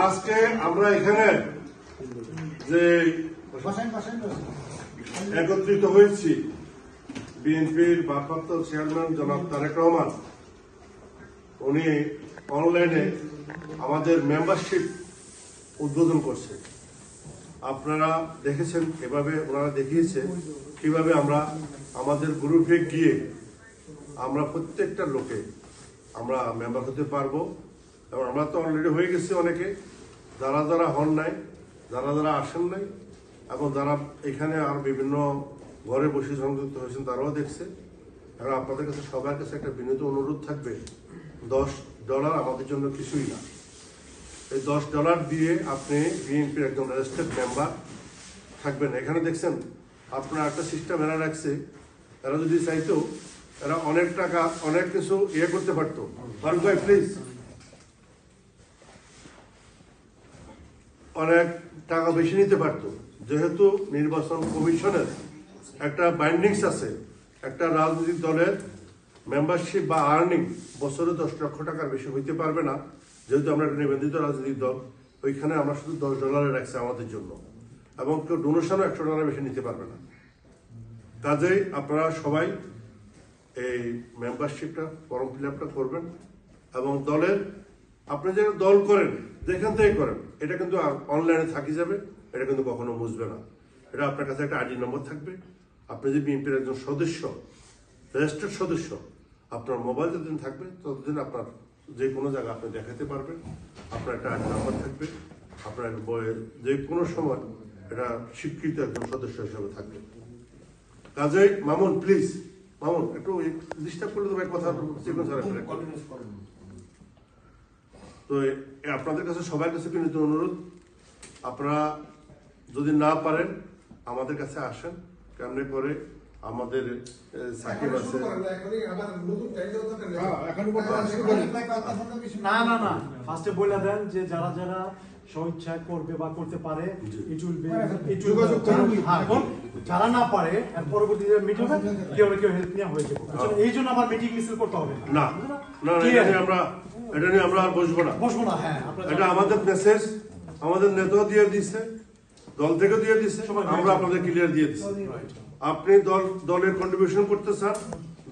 আজকে আমরা এখানে যে একত্রিত হয়েছি বিএনপির ভারপ্রাপ্ত চেয়ারম্যান জনাব তারেক রহমান উনি অনলাইনে আমাদের মেম্বারশিপ উদ্বোধন করছে। আপনারা দেখেছেন এভাবে ওনারা দেখিয়েছে কিভাবে আমরা আমাদের গ্রুপে গিয়ে আমরা প্রত্যেকটা লোকে আমরা মেম্বার হতে পারবো। এবং আমরা তো অলরেডি হয়ে গেছি অনেকে, যারা যারা হন নাই, যারা যারা আসেন নাই এবং যারা এখানে আর বিভিন্ন ঘরে বসে সংযুক্ত হয়েছেন তারাও দেখছে। এবং আপনাদের কাছে সবার কাছে একটা বিনীত অনুরোধ থাকবে, $10 আমাদের জন্য কিছুই না। এই $10 দিয়ে আপনি বিএনপির একজন রেজিস্টার্ড মেম্বার থাকবেন। এখানে দেখছেন আপনার একটা সিস্টেম এরা রাখছে, এরা যদি চাইতো এরা অনেক টাকা অনেক কিছু করতে পারতো। ফারুক ভাই প্লিজ, অনেক টাকা বেশি নিতে পারতো। যেহেতু নির্বাচন কমিশনের একটা বাইন্ডিংস আছে, একটা রাজনৈতিক দলের মেম্বারশিপ বা আর্নিং বছরে 10 লক্ষ টাকার বেশি হইতে পারবে না। যেহেতু আমরা একটা নিবন্ধিত রাজনৈতিক দল, ওইখানে আমরা শুধু $10 রাখছি আমাদের জন্য, এবং কেউ ডোনেশনও $100 বেশি নিতে পারবে না। কাজেই আপনারা সবাই এই মেম্বারশিপটা ফর্ম ফিল আপটা করবেন এবং দলের আপনি যে দল করেন যেখান থেকে করেন এটা কিন্তু অনলাইনে থাকি যাবে, এটা কিন্তু কখনো মুছবে না। এটা আপনার কাছে একটা আইডি নম্বর থাকবে। আপনি যে বিএনপির একজন সদস্য, রেজিস্টার্ড সদস্য, আপনার মোবাইল যতদিন থাকবে ততদিন আপনার যে কোনো জায়গা আপনি দেখাতে পারবেন। আপনার একটা আইডি নাম্বার থাকবে, আপনার বইয়ের যে কোনো সময় এটা স্বীকৃত একজন সদস্য হিসাবে থাকবে। কাজেই মামুন প্লিজ, মামুন একটু ডিস্টার্ব করলে তো ভাই কথা তো আপনাদের কাছে সবার কাছে বিনীত অনুরোধ, আপনারা যদি না পারেন আমাদের কাছে আসেন। কেমনে করে আমাদের সাকিব আছে না ফার্স্টে বলে দেন যে যারা যারা স্বেচ্ছা করবে বা করতে পারে যারা না পারে পরবর্তীতে মিটিং কেউ না কেউ হেল্প নেওয়া হয়ে যাবে। এই জন্য আবার মিটিং মিছিল করতে হবে না। এটা নিয়ে আমরা আর বসবো না। হ্যাঁ, এটা আমাদের মেসেজ আমাদের নেতাও দিয়ে দিচ্ছে, দল থেকে দিয়ে দিচ্ছে, আমরা আপনাদের ক্লিয়ার দিয়ে দিচ্ছি। আপনি দলের কন্ট্রিবিউশন করতে চান,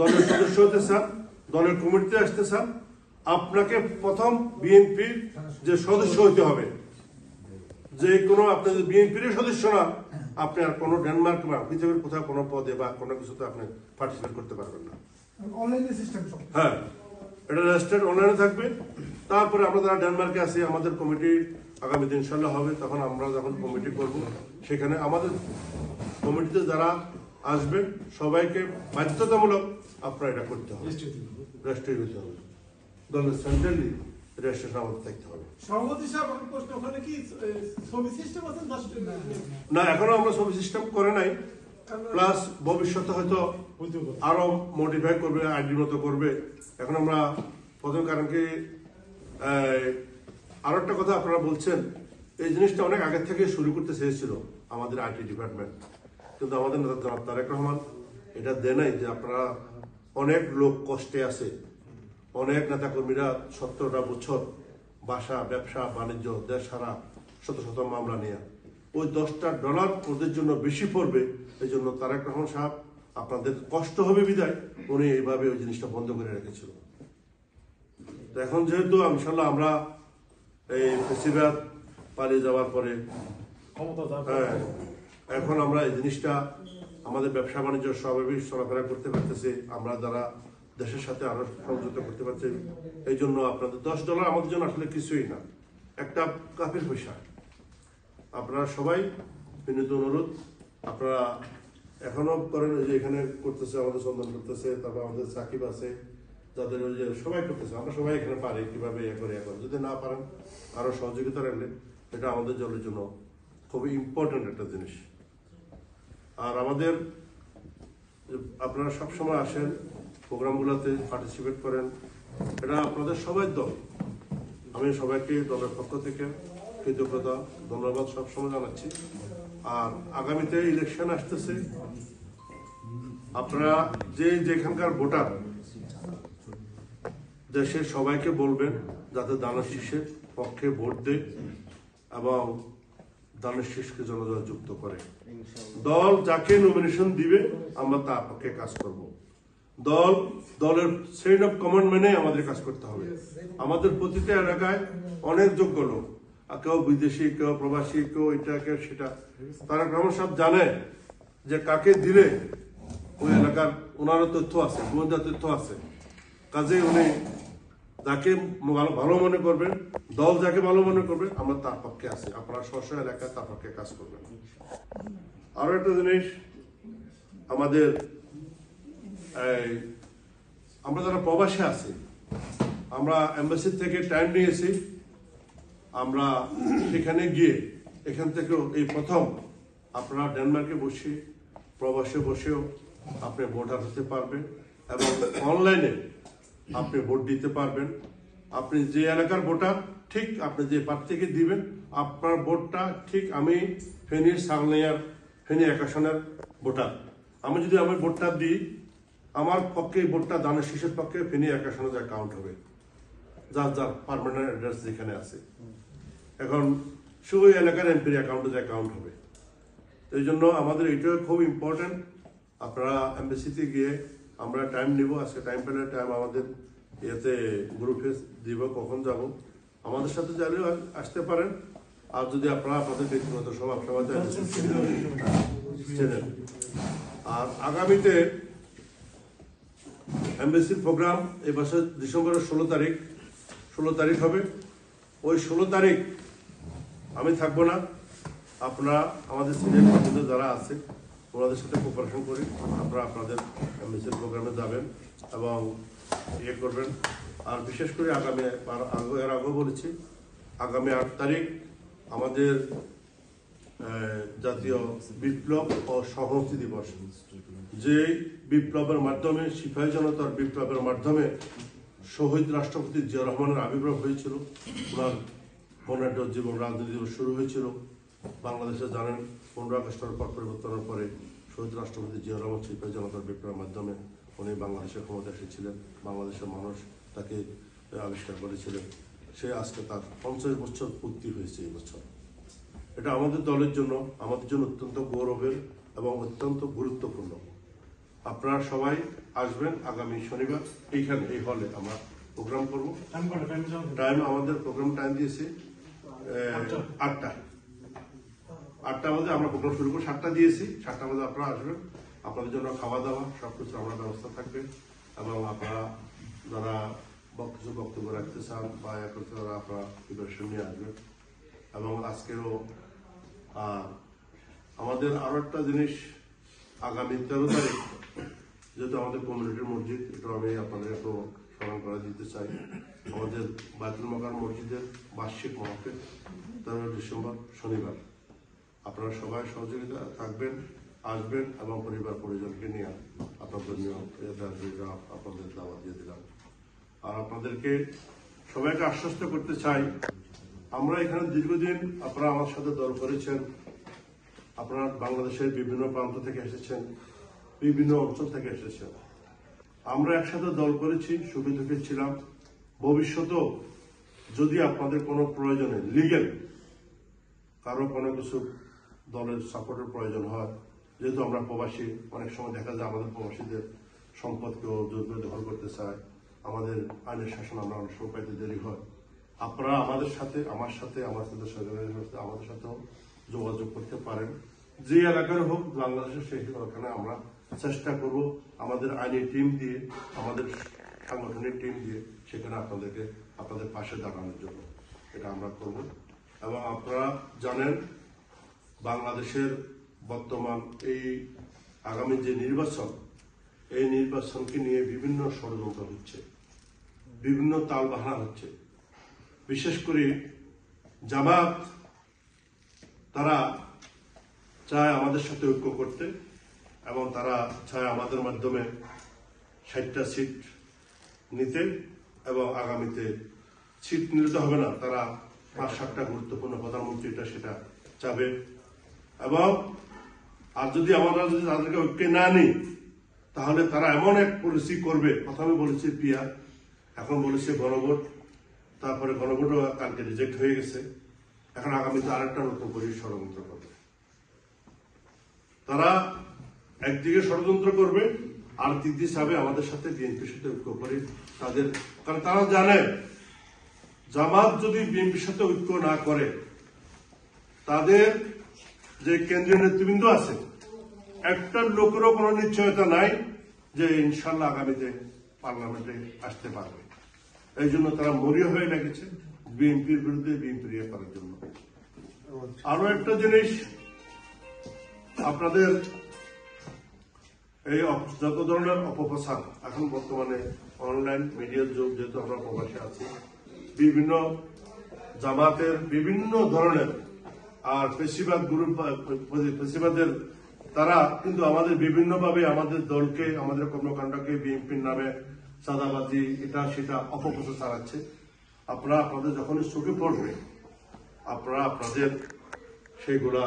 দলের সদস্য হতে চান, দলের কমিটিতে আসতে চান, আপনাকে প্রথম বিএনপির যে সদস্য হইতে হবে। যে কোনো আপনি যদি বিএনপির সদস্য না, আপনি আর কোনো ডেনমার্ক বা পৃথিবীর কোথাও কোনো পদে বা কোনো কিছুতে আপনি পার্টিসিপেট করতে পারবেন না। হ্যাঁ, এটা রেজিস্টার্ড অনলাইনে থাকবে। তারপরে আমরা যারা ডেনমার্কে আছি, আমাদের কমিটি আগামীতে ইনশাল্লাহ হবে, তখন আমরা যখন কমিটি করব সেখানে আমাদের কমিটিতে যারা আসবেন সবাইকে বাধ্যতামূলক আপনারা এটা করতে হবে, রেজিস্ট্রি হতে হবে, দলের সেন্ট্রালি রেজিস্ট্রেশন আমাদের থাকতে হবে। না, এখনো আমরা ছবি সিস্টেম করে নাই, প্লাস ভবিষ্যতে হয়তো আরো মডিফাই করবে, আইডি মতো করবে। এখন আমরা প্রথম, কারণ কি আরো একটা কথা আপনারা বলছেন, এই জিনিসটা অনেক আগে থেকে শুরু করতে চেয়েছিল আমাদের আইটি ডিপার্টমেন্ট, কিন্তু আমাদের নেতা তারেক রহমান এটা দেয় নাই। যে আপনারা অনেক লোক কষ্টে আছে, অনেক নেতাকর্মীরা 17টা বছর বাসা ব্যবসা বাণিজ্য দেশ সারা শত শত মামলা নিয়ে, ওই $10 ওদের জন্য বেশি পড়বে। এই জন্য তারেক রহমান সাহেব আপনাদের কষ্ট হবে বিদায় উনি এইভাবে ওই জিনিসটা বন্ধ করে রেখেছিল। তো এখন যেহেতু ইনশাল্লাহ আমরা এই ফেসিবাদ পালিয়ে যাওয়ার পরে এখন আমরা এই জিনিসটা আমাদের ব্যবসা বাণিজ্য স্বাভাবিক চলাফেরা করতে পারতেছি, আমরা যারা দেশের সাথে আরো সংযুক্ত করতে পারছি। এই জন্য আপনাদের $10 আমাদের জন্য আসলে কিছুই না, একটা কাপের পয়সা। আপনারা সবাই বিনীত অনুরোধ, আপনারা এখনো করেন, যে এখানে করতেছে আমাদের চন্দন করতেছে, তারপর আমাদের সাকিব আছে, যাদের ওই যে সবাই করতেছে, আমরা সবাই এখানে পারি কিভাবে করে। যদি না পারেন আরো সহযোগিতা রাখলে এটা আমাদের দলের জন্য খুবই ইম্পর্টেন্ট একটা জিনিস। আর আমাদের আপনারা সবসময় আসেন প্রোগ্রামগুলোতে পার্টিসিপেট করেন, এটা আপনাদের সবাই দল। আমি সবাইকে দলের পক্ষ থেকে কৃতজ্ঞতা ধন্যবাদ সবসময় জানাচ্ছি। আর আগামীতে ইলেকশন আসতেছে, আপনারা যেখানকার ভোটার দেশের সবাইকে বলবেন যাতে দানের শীষে পক্ষে ভোট দেয় এবং দানের শীষকে জনদল যুক্ত করে। দল যাকে নমিনেশন দিবে আমরা তার পক্ষে কাজ করব। দলের চেইন অফ কমান্ড মেনে আমাদের কাজ করতে হবে। আমাদের প্রতিটা এলাকায় অনেক যোগ্য লোক, কেউ বিদেশি, কেউ প্রবাসী, কেউ এটা কেউ সেটা, তারা গ্রামের সব জানে যে কাকে দিলে ওই এলাকার ওনারও তথ্য আছে, গোয়েন্দা তথ্য আছে। কাজে উনি যাকে ভালো মনে করবেন, দল যাকে ভালো মনে করবে, আমরা তার পক্ষে আছি। আপনারা স্ব এলাকায় তার পক্ষে কাজ করবেন। আরো একটা জিনিস, আমাদের আমরা যারা প্রবাসে আছি, আমরা এম্বাসি থেকে টাইম নিয়েছি। আমরা সেখানে গিয়ে এখান থেকেও এই প্রথম আপনারা ডেনমার্কে বসে, প্রবাসে বসেও আপনি ভোটার হতে পারবেন এবং অনলাইনে আপনি ভোট দিতে পারবেন। আপনি যে এলাকার ভোটার, ঠিক আপনি যে প্রার্থীকে দিবেন, আপনার ভোটটা ঠিক আমি ফেনীর সাংলিয়ার ফেনী এক আসনের ভোটার, আমি যদি আমার ভোটটা দিই, আমার পক্ষে ভোটটা দানের শীষের পক্ষে ফেনী এক আসনে যা কাউন্ট হবে, যার যার পার্মানেন্ট অ্যাড্রেস যেখানে আছে। এখন শুধু এলাকার এমপির অ্যাকাউন্টে যা কাউন্ট হবে। এই জন্য আমাদের এটাও খুব ইম্পর্টেন্ট। আপনারা এমবিসিতে গিয়ে আমরা টাইম নিব, আজকে টাইম পেলে টাইম আমাদের ইয়েতে গ্রুপে দিব, কখন যাব, আমাদের সাথে চাইলেও আসতে পারেন। আর যদি আপনারা আপনাদের ব্যক্তিগত সভা চেনেন। আর আগামীতে এমবিসির প্রোগ্রাম এই বছর ডিসেম্বরের 16 তারিখ হবে। ওই 16 তারিখ আমি থাকবো না, আপনারা আমাদের সিনিয়র কর্মীদের যারা আছে ওনাদের সাথে কোঅপারেশন করি, আপনারা আপনাদের এমবিসির প্রোগ্রামে যাবেন এবং ইয়ে করবেন। আর বিশেষ করে আগামী এর আগেও বলেছি, আগামী 8 তারিখ আমাদের জাতীয় বিপ্লব ও সংহতি দিবস। যে বিপ্লবের মাধ্যমে, সিপাহী জনতার বিপ্লবের মাধ্যমে শহীদ রাষ্ট্রপতি জিয়া রহমানের আবির্ভাব হয়েছিল, ওনার 15 জীবন রাজনীতি দিবস শুরু হয়েছিল। বাংলাদেশে জানেন 15 আগস্টের পর পরিবর্তনের পরে শহীদ রাষ্ট্রপতি জিয়া রহমান সিপাহী জনতার বিপ্লবের মাধ্যমে উনি বাংলাদেশের ক্ষমতা এসেছিলেন, বাংলাদেশের মানুষ তাকে আবিষ্কার করেছিলেন। সে আজকে তার 50 বছর পূর্তি হয়েছে এই বছর। এটা আমাদের দলের জন্য, আমাদের জন্য অত্যন্ত গৌরবের এবং অত্যন্ত গুরুত্বপূর্ণ। আপনারা সবাই আসবেন আগামী শনিবার এইখানে, এই হলে আমরা প্রোগ্রাম করব। টাইম আমাদের প্রোগ্রাম টাইম দিয়েছে 8টা বাজে আমরা প্রোগ্রাম শুরু করবো। 7টা দিয়েছি, 7টা বাজে আপনারা আসবেন। আপনাদের জন্য খাওয়া দাওয়া সবকিছু আমরা ব্যবস্থা থাকবে এবং আপনারা যারা কিছু বক্তব্য রাখতে চান বা করতে তারা আপনারা প্রিপারেশন নিয়ে আসবেন। এবং আজকেও আমাদের আরো একটা জিনিস, আগামী 13 তারিখ যেহেতু আমাদের কমিউনিটির মসজিদ, এটা আমি আপনাদের একটু স্মরণ করে দিতে চাই। আমাদের বাইতুল মাকার মসজিদের বার্ষিক মাহফিল 13 ডিসেম্বর শনিবার। আপনারা সবাই সহযোগিতা থাকবেন, আসবেন এবং পরিবার পরিজনকে নিয়ে আপনাদের আপনাদের দাওয়াত দিয়ে দিলাম। আর আপনাদেরকে সবাইকে আশ্বস্ত করতে চাই, আমরা এখানে দীর্ঘদিন আপনারা আমার সাথে দল করেছেন, আপনারা বাংলাদেশের বিভিন্ন প্রান্ত থেকে এসেছেন, বিভিন্ন অঞ্চল থেকে এসেছেন। আমরা একসাথে দল করেছি, সুখে দুঃখে ছিলাম। ভবিষ্যতেও যদি আপনাদের কোনো প্রয়োজনে লিগেল কারো কোনো কিছু দলের সাপোর্টের প্রয়োজন হয়, যেহেতু আমরা প্রবাসী, অনেক সময় দেখা যায় আমাদের প্রবাসীদের সম্পদকেও জোর করে দখল করতে চায়, আমাদের আইনের শাসন আমরা অনেক সময় পাইতে দেরি হয়। আপনারা আমাদের সাথে, আমার সাথে, আমাদের সাথেও যোগাযোগ করতে পারেন। যে এলাকার হোক বাংলাদেশের, সেই এলাকায় আমরা চেষ্টা করব আমাদের আইনি টিম দিয়ে, আমাদের সাংগঠনিক টিম দিয়ে সেখানে আপনাদের পাশে দাঁড়ানোর জন্য এটা আমরা করব। এবং আপনারা জানেন বাংলাদেশের বর্তমান এই আগামী যে নির্বাচন, এই নির্বাচনকে নিয়ে বিভিন্ন ষড়যন্ত্র হচ্ছে, বিভিন্ন তালবাহানা হচ্ছে। বিশেষ করে জামাত, তারা চায় আমাদের সাথে ঐক্য করতে এবং তারা চায় আমাদের মাধ্যমে 60টা সিট নিতে এবং আগামীতে সিট নিতে হবে না, তারা 5-7টা গুরুত্বপূর্ণ প্রধানমন্ত্রীটা সেটা চাবে। এবং আর যদি আমরা তাদেরকে ঐক্যে না নিই, তাহলে তারা এমন এক পলিসি করবে, প্রথমে বলেছে পিয়ার, এখন বলেছে গণভোট। তারপরে গণভোটও কালকে রিজেক্ট হয়ে গেছে। এখন আগামীতে আরেকটা নতুন করে ষড়যন্ত্র করবে। তারা একদিকে ষড়যন্ত্র করবে, আর দিক হিসাবে আমাদের সাথে বিএনপির সাথে ঐক্য করে তাদের, কারণ তারা জানে জামাত যদি বিএনপির সাথে ঐক্য না করে, তাদের যে কেন্দ্রীয় নেতৃবৃন্দ আছে একটা লোকেরও কোনো নিশ্চয়তা নাই যে ইনশাল্লাহ আগামীতে পার্লামেন্টে আসতে পারবে। এই জন্য তারা মরিয়া হয়ে লেগেছে বিএনপির বিরুদ্ধে, বিএনপির ইয়ে করার জন্য। আরো একটা জিনিস, আপনাদের এই যত ধরনের অপপ্রচার এখন বর্তমানে অনলাইন মিডিয়ার যুগ, যেহেতু আমরা প্রবাসে আছি, বিভিন্ন জামাতের বিভিন্ন ধরনের আর পেশিবাদ গ্রুপ, পেশিবাদের তারা কিন্তু আমাদের বিভিন্নভাবে আমাদের দলকে, আমাদের কর্মকাণ্ডকে বিএনপির নামে চাঁদাবাজি এটা সেটা অপপ্রচার চালাচ্ছে। আপনারা আপনাদের যখনই চোখে পড়বে আপনারা আপনাদের সেইগুলা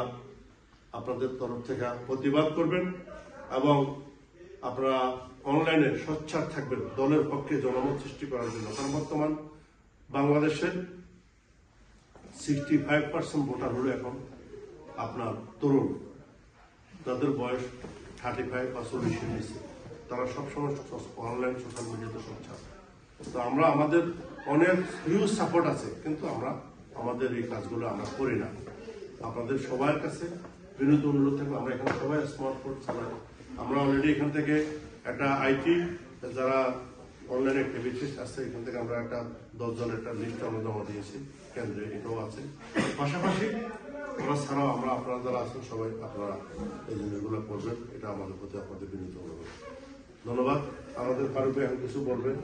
আপনাদের তরফ থেকে প্রতিবাদ করবেন এবং আপনারা অনলাইনে সোচ্চার থাকবেন দলের পক্ষে জনমত সৃষ্টি করার জন্য। কারণ বর্তমান বাংলাদেশের 65% ভোটার হলো এখন আপনার তরুণ, যাদের বয়স 35 বা 40 নিয়েছে। তারা সবসময় অনলাইন সোশ্যাল মিডিয়াতে সোচ্চার। তো আমরা আমাদের অনেক হিউজ সাপোর্ট আছে, কিন্তু আমরা আমাদের এই কাজগুলো আমরা করি না। আপনাদের সবার কাছে বিনীত অনুরোধ থাকবে, আমরা এখানে সবাই স্মার্টফোন চালাই। আমরা অলরেডি এখান থেকে একটা আইটি যারা অনলাইন অ্যাক্টিভিটিস আছে এখান থেকে আমরা একটা 10 জনের একটা লিস্ট আমরা জমা দিয়েছি কেন্দ্রে, এটাও আছে। পাশাপাশি আমরা ছাড়াও আমরা আপনারা যারা আছেন সবাই আপনারা এই জিনিসগুলো করবেন, এটা আমাদের প্রতি আপনাদের বিনীত অনুরোধ। ধন্যবাদ। আমাদের ফারুক ভাই এখন কিছু বলবেন।